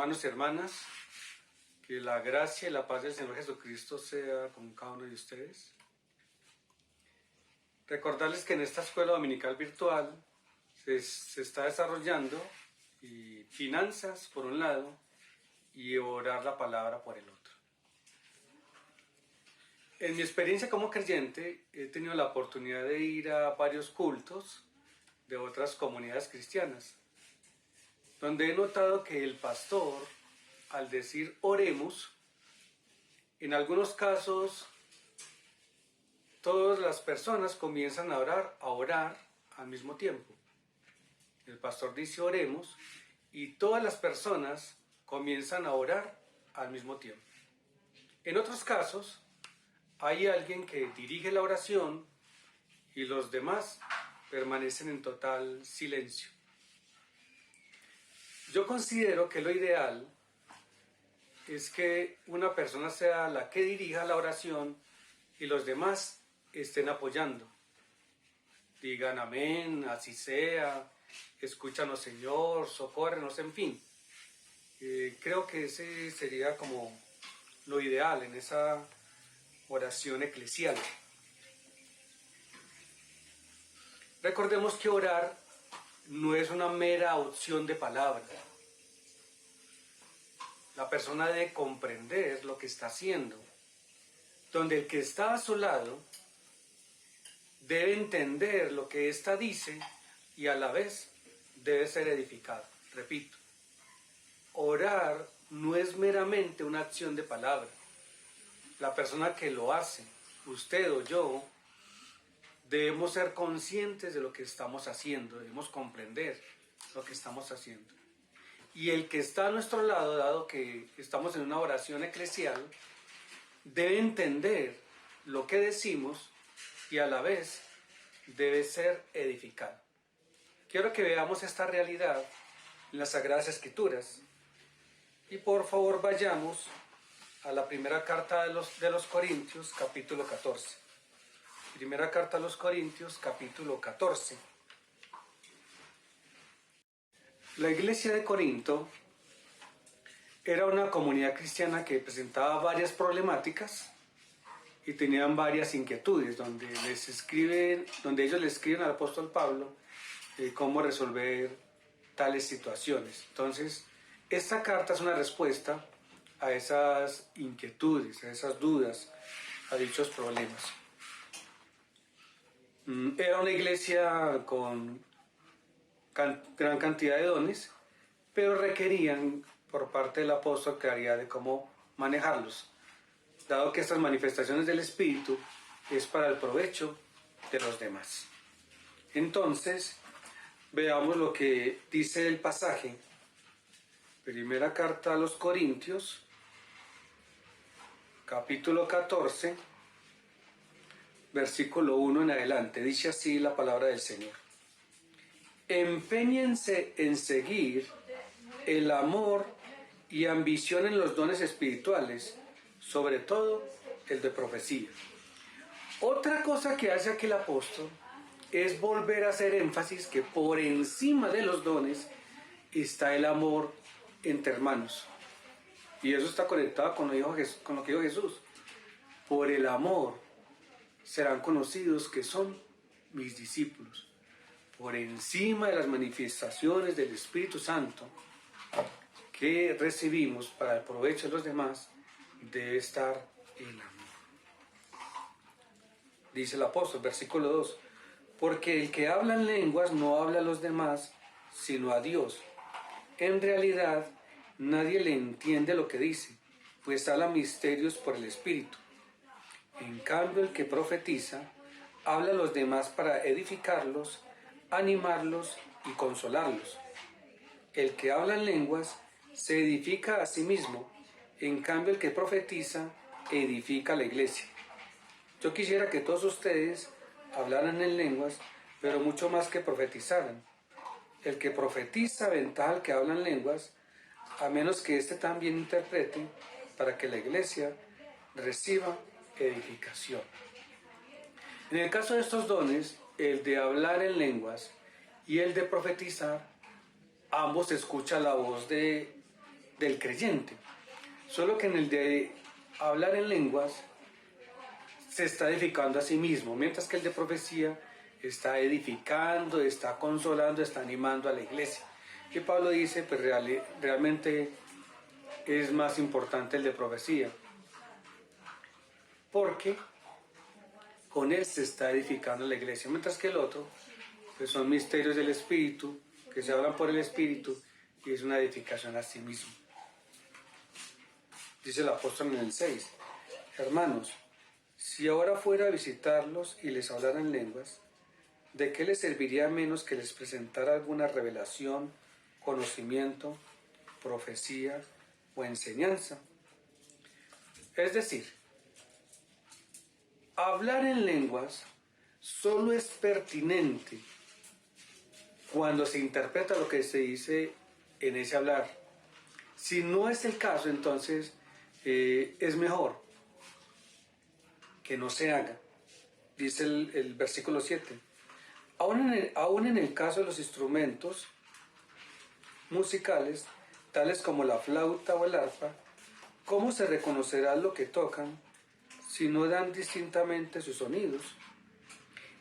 Hermanos y hermanas, que la gracia y la paz del Señor Jesucristo sea con cada uno de ustedes. Recordarles que en esta escuela dominical virtual se está desarrollando finanzas por un lado y orar la palabra por el otro. En mi experiencia como creyente he tenido la oportunidad de ir a varios cultos de otras comunidades cristianas, donde he notado que el pastor, al decir oremos, en algunos casos todas las personas comienzan a orar al mismo tiempo. El pastor dice oremos y todas las personas comienzan a orar al mismo tiempo. En otros casos hay alguien que dirige la oración y los demás permanecen en total silencio. Yo considero que lo ideal es que una persona sea la que dirija la oración y los demás estén apoyando. Digan amén, así sea, escúchanos Señor, socórrenos, en fin. Creo que ese sería como lo ideal en esa oración eclesial. Recordemos que orar no es una mera opción de palabra. La persona debe comprender lo que está haciendo, donde el que está a su lado debe entender lo que ésta dice y a la vez debe ser edificado. Repito, orar no es meramente una acción de palabra. La persona que lo hace, usted o yo, debemos ser conscientes de lo que estamos haciendo, debemos comprender lo que estamos haciendo. Y el que está a nuestro lado, dado que estamos en una oración eclesial, debe entender lo que decimos y a la vez debe ser edificado. Quiero que veamos esta realidad en las Sagradas Escrituras. Y por favor vayamos a la primera carta de los Corintios, capítulo 14. Primera carta a los Corintios, capítulo 14. La iglesia de Corinto era una comunidad cristiana que presentaba varias problemáticas y tenían varias inquietudes, donde ellos le escriben al apóstol Pablo cómo resolver tales situaciones. Entonces, esta carta es una respuesta a esas inquietudes, a esas dudas, a dichos problemas. Era una iglesia con gran cantidad de dones, pero requerían por parte del apóstol claridad de cómo manejarlos, dado que estas manifestaciones del Espíritu es para el provecho de los demás. Entonces, veamos lo que dice el pasaje. Primera carta a los Corintios, capítulo 14, versículo 1 en adelante. Dice así la palabra del Señor. Empeñense en seguir el amor y ambición en los dones espirituales, sobre todo el de profecía. Otra cosa que hace aquí el apóstol es volver a hacer énfasis que por encima de los dones está el amor entre hermanos. Y eso está conectado con lo que dijo Jesús. Por el amor serán conocidos que son mis discípulos. Por encima de las manifestaciones del Espíritu Santo que recibimos para el provecho de los demás, debe estar el amor. Dice el apóstol, versículo 2, porque el que habla en lenguas no habla a los demás, sino a Dios. En realidad, nadie le entiende lo que dice, pues habla misterios por el Espíritu. En cambio, el que profetiza, habla a los demás para edificarlos, animarlos y consolarlos. El que habla en lenguas se edifica a sí mismo, en cambio el que profetiza edifica a la iglesia. Yo quisiera que todos ustedes hablaran en lenguas, pero mucho más que profetizaran. El que profetiza aventaja al que habla en lenguas, a menos que éste también interprete, para que la iglesia reciba edificación. En el caso de estos dones, el de hablar en lenguas y el de profetizar, ambos escuchan la voz de del creyente. Solo que en el de hablar en lenguas se está edificando a sí mismo, mientras que el de profecía está edificando, está consolando, está animando a la iglesia. Y Pablo dice, pues realmente es más importante el de profecía, porque con él se está edificando la iglesia, mientras que el otro, pues son misterios del Espíritu, que se hablan por el Espíritu, y es una edificación a sí mismo. Dice el apóstol en el 6, hermanos, si ahora fuera a visitarlos y les hablara en lenguas, ¿de qué les serviría menos que les presentara alguna revelación, conocimiento, profecía o enseñanza? Es decir, hablar en lenguas solo es pertinente cuando se interpreta lo que se dice en ese hablar. Si no es el caso, entonces es mejor que no se haga. Dice el versículo 7. Aún en el caso de los instrumentos musicales, tales como la flauta o el arpa, ¿cómo se reconocerá lo que tocan si no dan distintamente sus sonidos?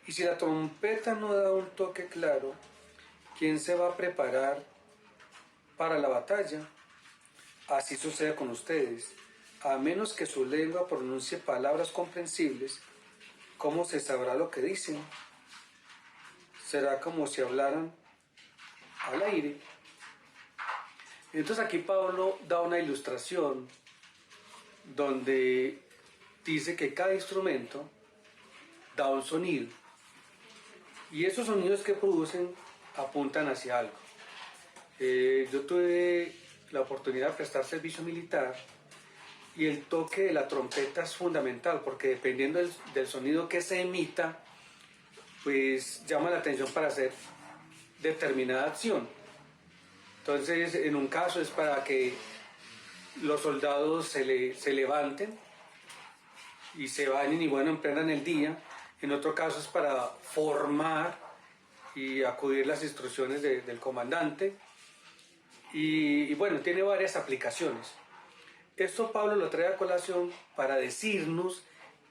Y si la trompeta no da un toque claro, ¿quién se va a preparar para la batalla? Así sucede con ustedes. A menos que su lengua pronuncie palabras comprensibles, ¿cómo se sabrá lo que dicen? Será como si hablaran al aire. Entonces aquí Pablo da una ilustración donde dice que cada instrumento da un sonido y esos sonidos que producen apuntan hacia algo. Yo tuve la oportunidad de prestar servicio militar y el toque de la trompeta es fundamental porque dependiendo del sonido que se emita, pues llama la atención para hacer determinada acción. Entonces, en un caso es para que los soldados se levanten y se bañen y bueno, emprendan el día. En otro caso es para formar y acudir las instrucciones del comandante. Y bueno, tiene varias aplicaciones. Esto Pablo lo trae a colación para decirnos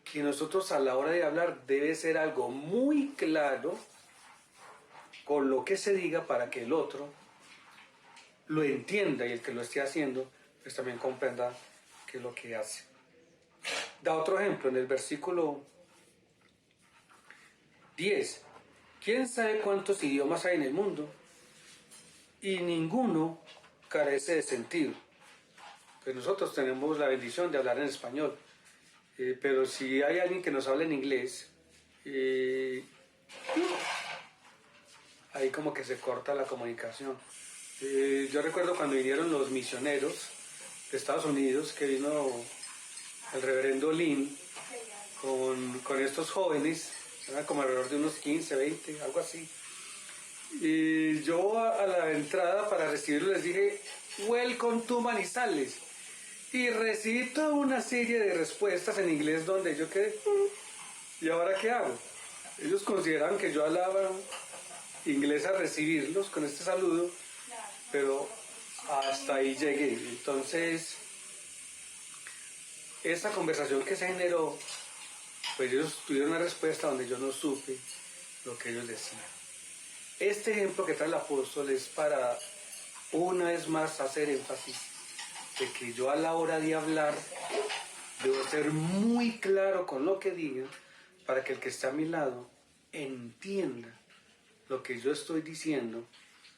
que nosotros a la hora de hablar debe ser algo muy claro con lo que se diga para que el otro lo entienda y el que lo esté haciendo pues también comprenda qué es lo que hace. Da otro ejemplo en el versículo 10. ¿Quién sabe cuántos idiomas hay en el mundo? Y ninguno carece de sentido. Pues nosotros tenemos la bendición de hablar en español, pero si hay alguien que nos habla en inglés, ahí como que se corta la comunicación. Yo recuerdo cuando vinieron los misioneros de Estados Unidos, que vino el reverendo Lin con estos jóvenes, eran como alrededor de unos 15, 20, algo así. Y yo a la entrada para recibirlos les dije, welcome to Manizales. Y recibí toda una serie de respuestas en inglés donde yo quedé, ¿y ahora qué hago? Ellos consideraban que yo hablaba inglés a recibirlos con este saludo, pero hasta ahí llegué. Entonces, esa conversación que se generó, pues ellos tuvieron una respuesta donde yo no supe lo que ellos decían. Este ejemplo que trae el apóstol es para una vez más hacer énfasis de que yo a la hora de hablar debo ser muy claro con lo que diga para que el que está a mi lado entienda lo que yo estoy diciendo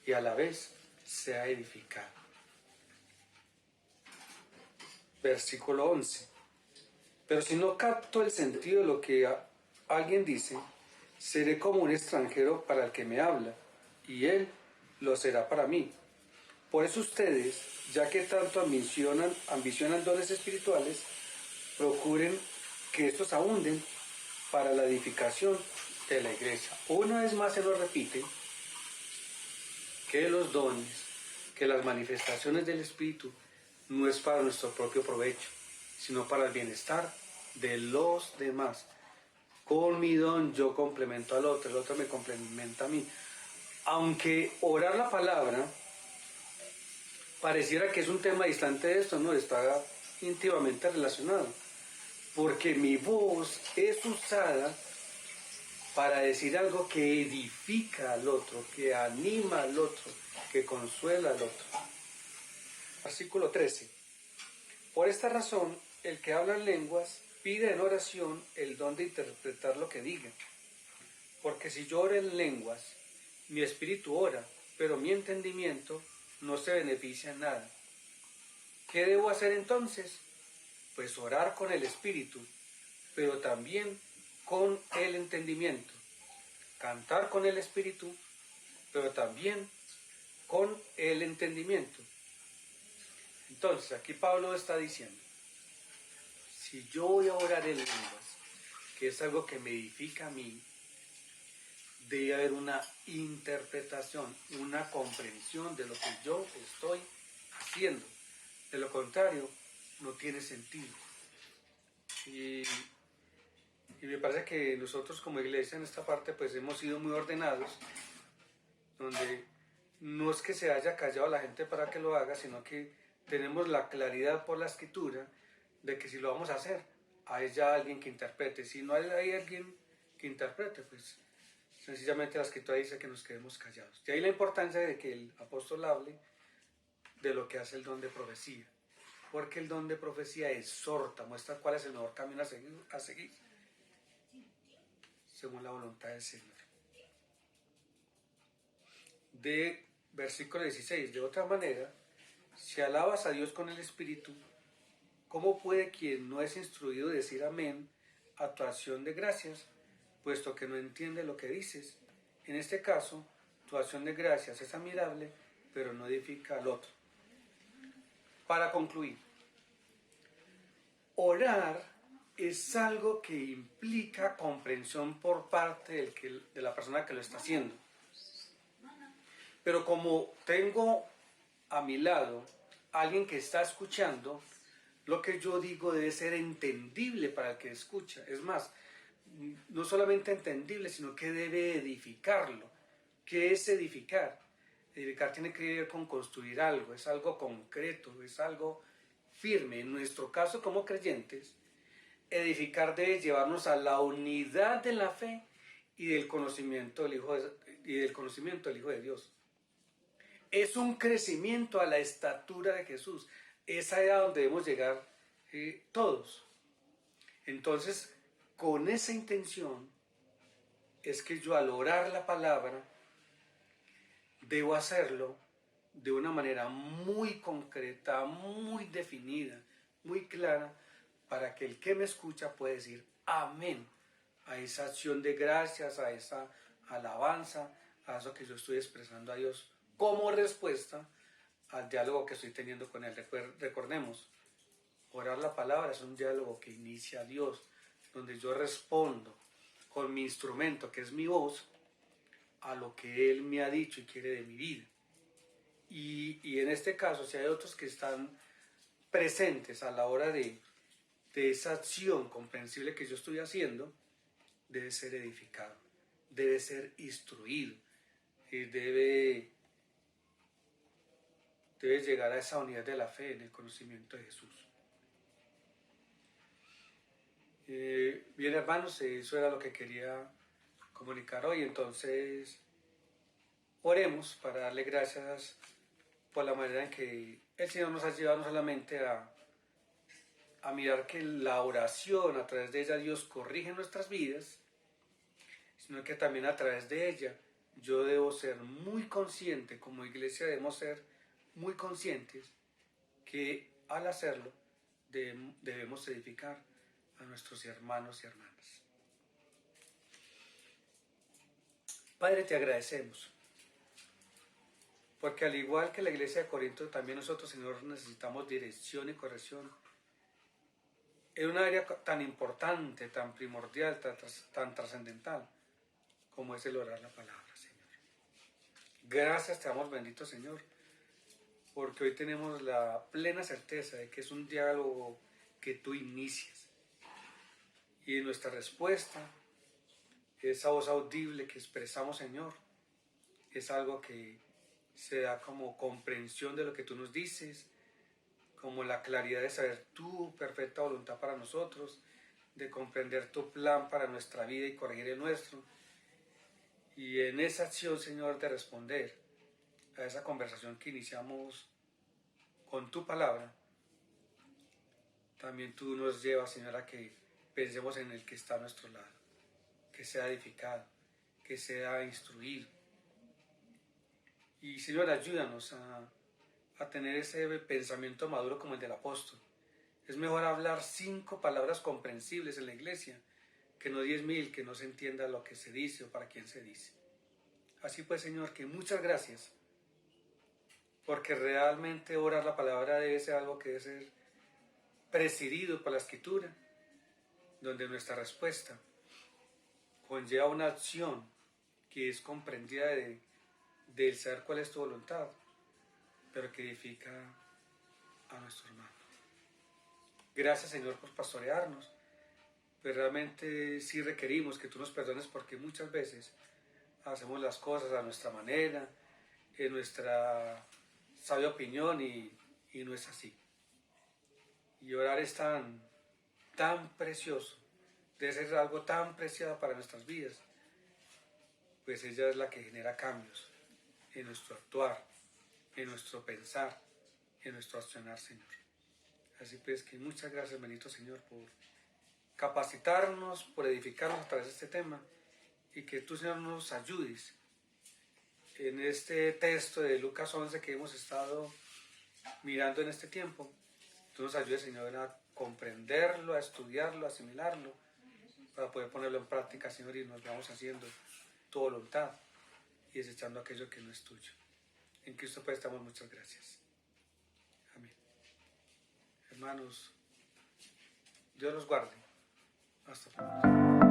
y a la vez sea edificado. Versículo 11. Pero si no capto el sentido de lo que alguien dice, seré como un extranjero para el que me habla, y él lo será para mí. Por eso ustedes, ya que tanto ambicionan dones espirituales, procuren que estos abunden para la edificación de la iglesia. Una vez más se lo repite, que los dones, que las manifestaciones del Espíritu no es para nuestro propio provecho, sino para el bienestar de los demás. Con mi don yo complemento al otro, el otro me complementa a mí. Aunque orar la palabra pareciera que es un tema distante de esto, no, está íntimamente relacionado, porque mi voz es usada para decir algo que edifica al otro, que anima al otro, que consuela al otro. Versículo 13. Por esta razón, el que habla en lenguas pide en oración el don de interpretar lo que diga. Porque si yo oro en lenguas, mi espíritu ora, pero mi entendimiento no se beneficia en nada. ¿Qué debo hacer entonces? Pues orar con el espíritu, pero también con el entendimiento. Cantar con el espíritu, pero también con el entendimiento. Entonces, aquí Pablo está diciendo, si yo voy a orar en lenguas, que es algo que me edifica a mí, debe haber una interpretación, una comprensión de lo que yo estoy haciendo. De lo contrario, no tiene sentido. Y me parece que nosotros como iglesia en esta parte pues hemos sido muy ordenados, donde no es que se haya callado a la gente para que lo haga, sino que tenemos la claridad por la escritura de que si lo vamos a hacer, hay ya alguien que interprete. Si no hay alguien que interprete, pues sencillamente la escritura dice que nos quedemos callados. De ahí la importancia de que el apóstol hable de lo que hace el don de profecía. Porque el don de profecía exhorta, muestra cuál es el mejor camino a seguir según la voluntad del Señor. De versículo 16, de otra manera, si alabas a Dios con el Espíritu, ¿cómo puede quien no es instruido decir amén a tu acción de gracias, puesto que no entiende lo que dices? En este caso, tu acción de gracias es admirable, pero no edifica al otro. Para concluir, orar es algo que implica comprensión por parte de la persona que lo está haciendo. Pero como tengo a mi lado alguien que está escuchando, lo que yo digo debe ser entendible para el que escucha. Es más, no solamente entendible, sino que debe edificarlo. ¿Qué es edificar? Edificar tiene que ver con construir algo, es algo concreto, es algo firme. En nuestro caso como creyentes, edificar debe llevarnos a la unidad de la fe y del conocimiento del Hijo de Dios. Es un crecimiento a la estatura de Jesús. Esa es a donde debemos llegar todos. Entonces, con esa intención es que yo al orar la palabra debo hacerlo de una manera muy concreta, muy definida, muy clara, para que el que me escucha pueda decir amén a esa acción de gracias, a esa alabanza, a eso que yo estoy expresando a Dios como respuesta al diálogo que estoy teniendo con Él. Recordemos, orar la palabra es un diálogo que inicia a Dios, donde yo respondo con mi instrumento, que es mi voz, a lo que Él me ha dicho y quiere de mi vida. Y en este caso, si hay otros que están presentes a la hora de esa acción comprensible que yo estoy haciendo, debe ser edificado, debe ser instruido, debe llegar a esa unidad de la fe en el conocimiento de Jesús. Bien, hermanos, eso era lo que quería comunicar hoy. Entonces, oremos para darle gracias por la manera en que el Señor nos ha llevado no solamente a mirar que la oración, a través de ella Dios corrige nuestras vidas, sino que también a través de ella yo debo ser muy consciente, como iglesia debemos ser muy conscientes que al hacerlo debemos edificar a nuestros hermanos y hermanas. Padre, te agradecemos, porque al igual que la iglesia de Corinto, también nosotros, Señor, necesitamos dirección y corrección en un área tan importante, tan primordial, tan trascendental, como es el orar la palabra, Señor. Gracias te damos, bendito Señor, porque hoy tenemos la plena certeza de que es un diálogo que tú inicias. Y en nuestra respuesta, esa voz audible que expresamos, Señor, es algo que se da como comprensión de lo que tú nos dices, como la claridad de saber tu perfecta voluntad para nosotros, de comprender tu plan para nuestra vida y corregir el nuestro. Y en esa acción, Señor, de responder a esa conversación que iniciamos con tu palabra, también tú nos llevas, Señor, a que pensemos en el que está a nuestro lado, que sea edificado, que sea instruido. Y, Señor, ayúdanos a tener ese pensamiento maduro como el del apóstol. Es mejor hablar 5 palabras comprensibles en la iglesia que no 10.000, que no se entienda lo que se dice o para quién se dice. Así pues, Señor, que muchas gracias, porque realmente orar la palabra debe ser algo que debe ser presidido por la Escritura, donde nuestra respuesta conlleva una acción que es comprendida del saber cuál es tu voluntad, pero que edifica a nuestro hermano. Gracias, Señor, por pastorearnos, pero realmente sí requerimos que tú nos perdones porque muchas veces hacemos las cosas a nuestra manera, en nuestra sabia opinión y no es así. Y orar es tan precioso, debe ser algo tan preciado para nuestras vidas, pues ella es la que genera cambios en nuestro actuar, en nuestro pensar, en nuestro accionar, Señor. Así pues que muchas gracias, bendito Señor, por capacitarnos, por edificarnos a través de este tema y que tú, Señor, nos ayudes en este texto de Lucas 11 que hemos estado mirando en este tiempo. Tú nos ayudes, Señor, a comprenderlo, a estudiarlo, a asimilarlo, para poder ponerlo en práctica, Señor, y nos vamos haciendo tu voluntad y desechando aquello que no es tuyo. En Cristo pues damos muchas gracias. Amén. Hermanos, Dios los guarde. Hasta pronto.